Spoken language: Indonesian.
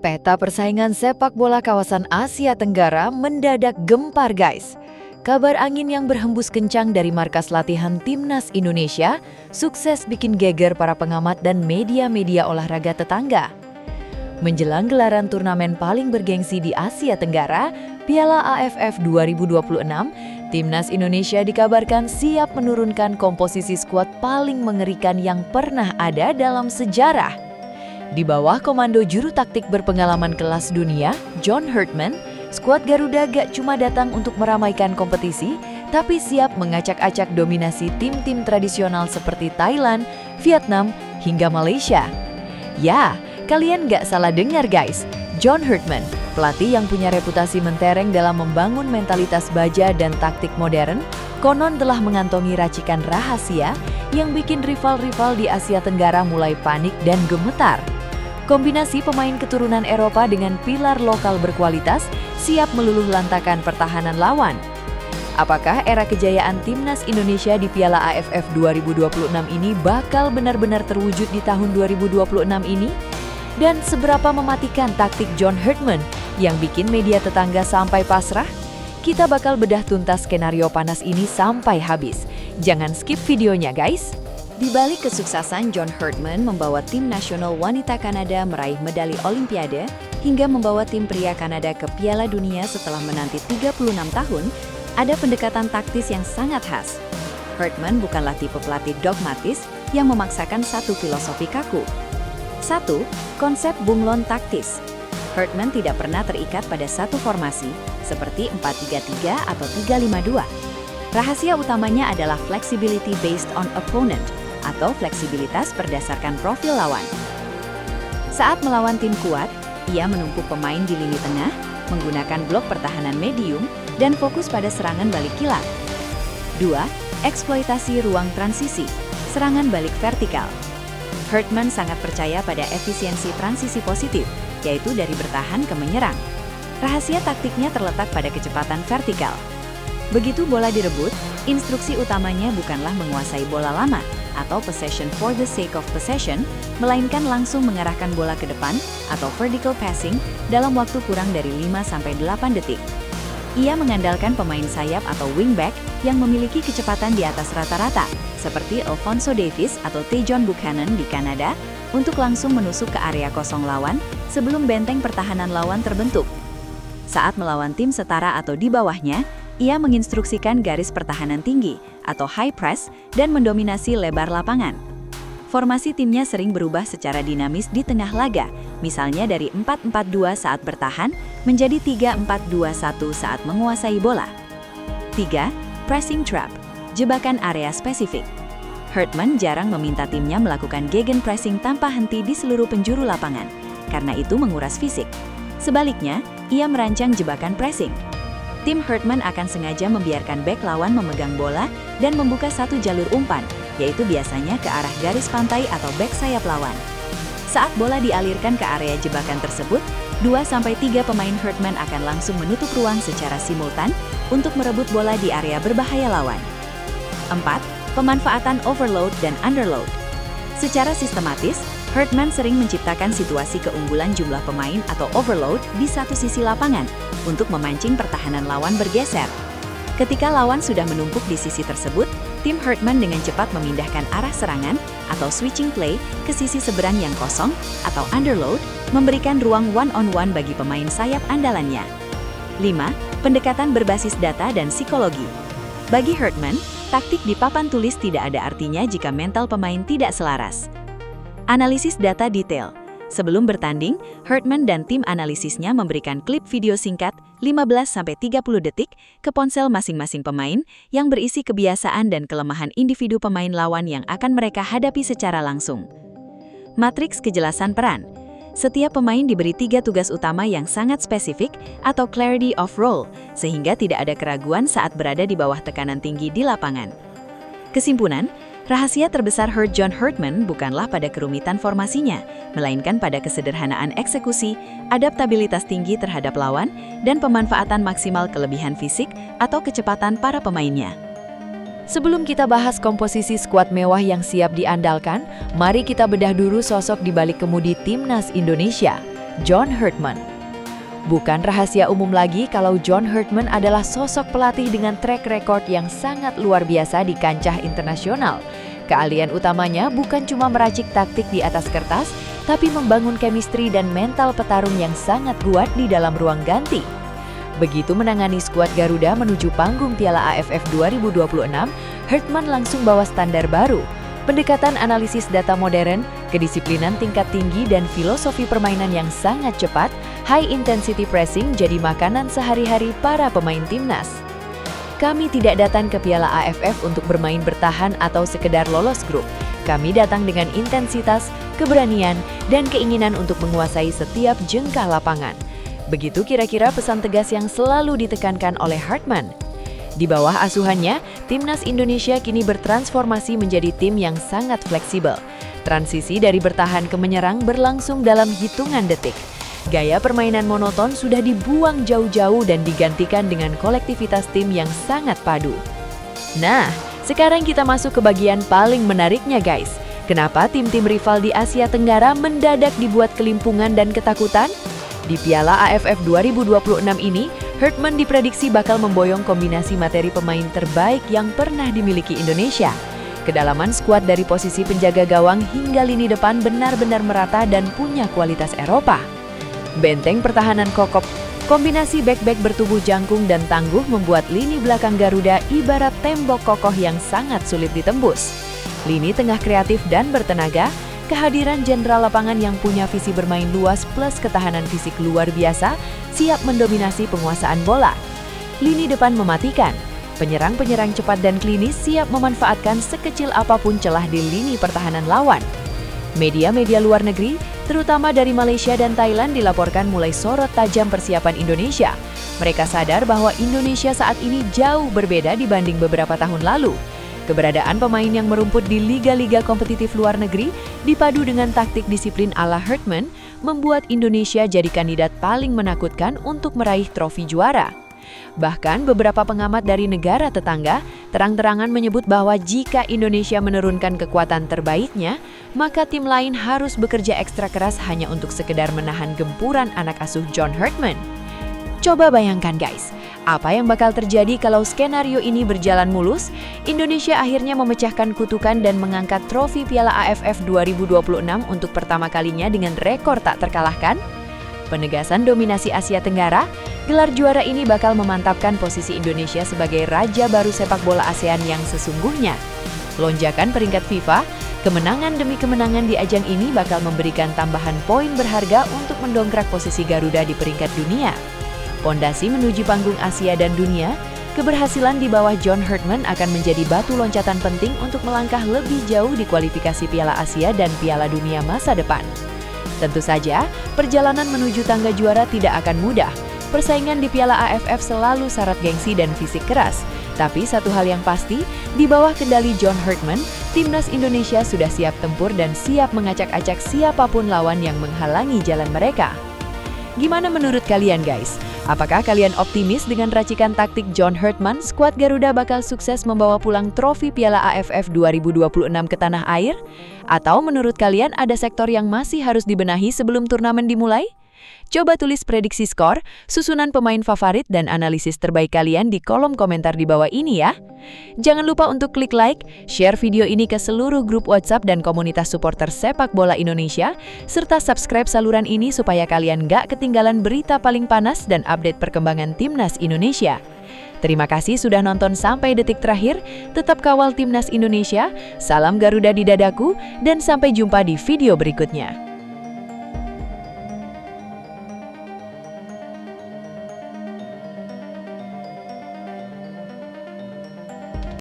Peta persaingan sepak bola kawasan Asia Tenggara mendadak gempar guys. Kabar angin yang berhembus kencang dari markas latihan Timnas Indonesia sukses bikin geger para pengamat dan media-media olahraga tetangga. Menjelang gelaran turnamen paling bergengsi di Asia Tenggara, Piala AFF 2026, Timnas Indonesia dikabarkan siap menurunkan komposisi skuad paling mengerikan yang pernah ada dalam sejarah. Di bawah komando juru taktik berpengalaman kelas dunia, John Herdman, skuad Garuda gak cuma datang untuk meramaikan kompetisi, tapi siap mengacak-acak dominasi tim-tim tradisional seperti Thailand, Vietnam, hingga Malaysia. Ya, kalian gak salah dengar guys, John Herdman, pelatih yang punya reputasi mentereng dalam membangun mentalitas baja dan taktik modern, konon telah mengantongi racikan rahasia yang bikin rival-rival di Asia Tenggara mulai panik dan gemetar. Kombinasi pemain keturunan Eropa dengan pilar lokal berkualitas siap meluluh lantakan pertahanan lawan. Apakah era kejayaan Timnas Indonesia di Piala AFF 2026 ini bakal benar-benar terwujud di tahun 2026 ini? Dan seberapa mematikan taktik John Herdman yang bikin media tetangga sampai pasrah? Kita bakal bedah tuntas skenario panas ini sampai habis. Jangan skip videonya guys! Di balik kesuksesan John Herdman membawa tim nasional wanita Kanada meraih medali Olimpiade hingga membawa tim pria Kanada ke Piala Dunia setelah menanti 36 tahun, ada pendekatan taktis yang sangat khas. Herdman bukanlah tipe pelatih dogmatis yang memaksakan satu filosofi kaku. 1. Konsep bunglon taktis. Herdman tidak pernah terikat pada satu formasi seperti 4-3-3 atau 3-5-2. Rahasia utamanya adalah flexibility based on opponent atau fleksibilitas berdasarkan profil lawan. Saat melawan tim kuat, ia menumpuk pemain di lini tengah, menggunakan blok pertahanan medium, dan fokus pada serangan balik kilat. 2. Eksploitasi ruang transisi, serangan balik vertikal. Herdman sangat percaya pada efisiensi transisi positif, yaitu dari bertahan ke menyerang. Rahasia taktiknya terletak pada kecepatan vertikal. Begitu bola direbut, instruksi utamanya bukanlah menguasai bola lama atau possession for the sake of possession, melainkan langsung mengarahkan bola ke depan atau vertical passing dalam waktu kurang dari 5-8 detik. Ia mengandalkan pemain sayap atau wingback yang memiliki kecepatan di atas rata-rata, seperti Alphonso Davies atau Tajon Buchanan di Kanada, untuk langsung menusuk ke area kosong lawan sebelum benteng pertahanan lawan terbentuk. Saat melawan tim setara atau di bawahnya, ia menginstruksikan garis pertahanan tinggi atau high press dan mendominasi lebar lapangan. Formasi timnya sering berubah secara dinamis di tengah laga, misalnya dari 4-4-2 saat bertahan menjadi 3-4-2-1 saat menguasai bola. 3. Pressing trap, jebakan area spesifik. Herdman jarang meminta timnya melakukan gegenpressing tanpa henti di seluruh penjuru lapangan, karena itu menguras fisik. Sebaliknya, ia merancang jebakan pressing. Tim Herdman akan sengaja membiarkan bek lawan memegang bola dan membuka satu jalur umpan, yaitu biasanya ke arah garis pantai atau bek sayap lawan. Saat bola dialirkan ke area jebakan tersebut, 2-3 pemain Herdman akan langsung menutup ruang secara simultan untuk merebut bola di area berbahaya lawan. 4. Pemanfaatan overload dan underload. Secara sistematis, Herdman sering menciptakan situasi keunggulan jumlah pemain atau overload di satu sisi lapangan untuk memancing pertahanan lawan bergeser. Ketika lawan sudah menumpuk di sisi tersebut, tim Herdman dengan cepat memindahkan arah serangan atau switching play ke sisi seberang yang kosong atau underload, memberikan ruang one-on-one bagi pemain sayap andalannya. 5. Pendekatan berbasis data dan psikologi. Bagi Herdman, taktik di papan tulis tidak ada artinya jika mental pemain tidak selaras. Analisis data detail. Sebelum bertanding, Herdman dan tim analisisnya memberikan klip video singkat 15-30 detik ke ponsel masing-masing pemain yang berisi kebiasaan dan kelemahan individu pemain lawan yang akan mereka hadapi secara langsung. Matriks kejelasan peran. Setiap pemain diberi 3 tugas utama yang sangat spesifik atau clarity of role, sehingga tidak ada keraguan saat berada di bawah tekanan tinggi di lapangan. Kesimpulan, rahasia terbesar John Herdman bukanlah pada kerumitan formasinya, melainkan pada kesederhanaan eksekusi, adaptabilitas tinggi terhadap lawan, dan pemanfaatan maksimal kelebihan fisik atau kecepatan para pemainnya. Sebelum kita bahas komposisi skuad mewah yang siap diandalkan, mari kita bedah dulu sosok di balik kemudi Timnas Indonesia. John Herdman. Bukan rahasia umum lagi kalau John Herdman adalah sosok pelatih dengan track record yang sangat luar biasa di kancah internasional. Keahlian utamanya bukan cuma meracik taktik di atas kertas, tapi membangun chemistry dan mental petarung yang sangat kuat di dalam ruang ganti. Begitu menangani skuad Garuda menuju panggung Piala AFF 2026, Herdman langsung bawa standar baru. Pendekatan analisis data modern, kedisiplinan tingkat tinggi dan filosofi permainan yang sangat cepat, high intensity pressing jadi makanan sehari-hari para pemain timnas. Kami tidak datang ke Piala AFF untuk bermain bertahan atau sekedar lolos grup. Kami datang dengan intensitas, keberanian, dan keinginan untuk menguasai setiap jengkal lapangan. Begitu kira-kira pesan tegas yang selalu ditekankan oleh Herdman. Di bawah asuhannya, Timnas Indonesia kini bertransformasi menjadi tim yang sangat fleksibel. Transisi dari bertahan ke menyerang berlangsung dalam hitungan detik. Gaya permainan monoton sudah dibuang jauh-jauh dan digantikan dengan kolektivitas tim yang sangat padu. Nah, sekarang kita masuk ke bagian paling menariknya guys. Kenapa tim-tim rival di Asia Tenggara mendadak dibuat kelimpungan dan ketakutan? Di Piala AFF 2026 ini, Herdman diprediksi bakal memboyong kombinasi materi pemain terbaik yang pernah dimiliki Indonesia. Kedalaman skuad dari posisi penjaga gawang hingga lini depan benar-benar merata dan punya kualitas Eropa. Benteng pertahanan kokoh, kombinasi bek-bek bertubuh jangkung dan tangguh membuat lini belakang Garuda ibarat tembok kokoh yang sangat sulit ditembus. Lini tengah kreatif dan bertenaga, kehadiran jenderal lapangan yang punya visi bermain luas plus ketahanan fisik luar biasa, siap mendominasi penguasaan bola. Lini depan mematikan, penyerang-penyerang cepat dan klinis siap memanfaatkan sekecil apapun celah di lini pertahanan lawan. Media-media luar negeri, terutama dari Malaysia dan Thailand dilaporkan mulai sorot tajam persiapan Indonesia. Mereka sadar bahwa Indonesia saat ini jauh berbeda dibanding beberapa tahun lalu. Keberadaan pemain yang merumput di liga-liga kompetitif luar negeri dipadu dengan taktik disiplin ala Herdman membuat Indonesia jadi kandidat paling menakutkan untuk meraih trofi juara. Bahkan beberapa pengamat dari negara tetangga terang-terangan menyebut bahwa jika Indonesia menurunkan kekuatan terbaiknya, maka tim lain harus bekerja ekstra keras hanya untuk sekedar menahan gempuran anak asuh John Herdman. Coba bayangkan guys, apa yang bakal terjadi kalau skenario ini berjalan mulus? Indonesia akhirnya memecahkan kutukan dan mengangkat trofi Piala AFF 2026 untuk pertama kalinya dengan rekor tak terkalahkan. Penegasan dominasi Asia Tenggara, gelar juara ini bakal memantapkan posisi Indonesia sebagai raja baru sepak bola ASEAN yang sesungguhnya. Lonjakan peringkat FIFA, kemenangan demi kemenangan di ajang ini bakal memberikan tambahan poin berharga untuk mendongkrak posisi Garuda di peringkat dunia. Pondasi menuju panggung Asia dan dunia, keberhasilan di bawah John Herdman akan menjadi batu loncatan penting untuk melangkah lebih jauh di kualifikasi Piala Asia dan Piala Dunia masa depan. Tentu saja, perjalanan menuju tangga juara tidak akan mudah. Persaingan di Piala AFF selalu syarat gengsi dan fisik keras. Tapi satu hal yang pasti, di bawah kendali John Herdman, Timnas Indonesia sudah siap tempur dan siap mengacak-acak siapapun lawan yang menghalangi jalan mereka. Gimana menurut kalian guys? Apakah kalian optimis dengan racikan taktik John Herdman, skuad Garuda bakal sukses membawa pulang trofi Piala AFF 2026 ke tanah air? Atau menurut kalian ada sektor yang masih harus dibenahi sebelum turnamen dimulai? Coba tulis prediksi skor, susunan pemain favorit dan analisis terbaik kalian di kolom komentar di bawah ini ya. Jangan lupa untuk klik like, share video ini ke seluruh grup WhatsApp dan komunitas supporter sepak bola Indonesia, serta subscribe saluran ini supaya kalian gak ketinggalan berita paling panas dan update perkembangan Timnas Indonesia. Terima kasih sudah nonton sampai detik terakhir, tetap kawal Timnas Indonesia, salam Garuda di dadaku, dan sampai jumpa di video berikutnya.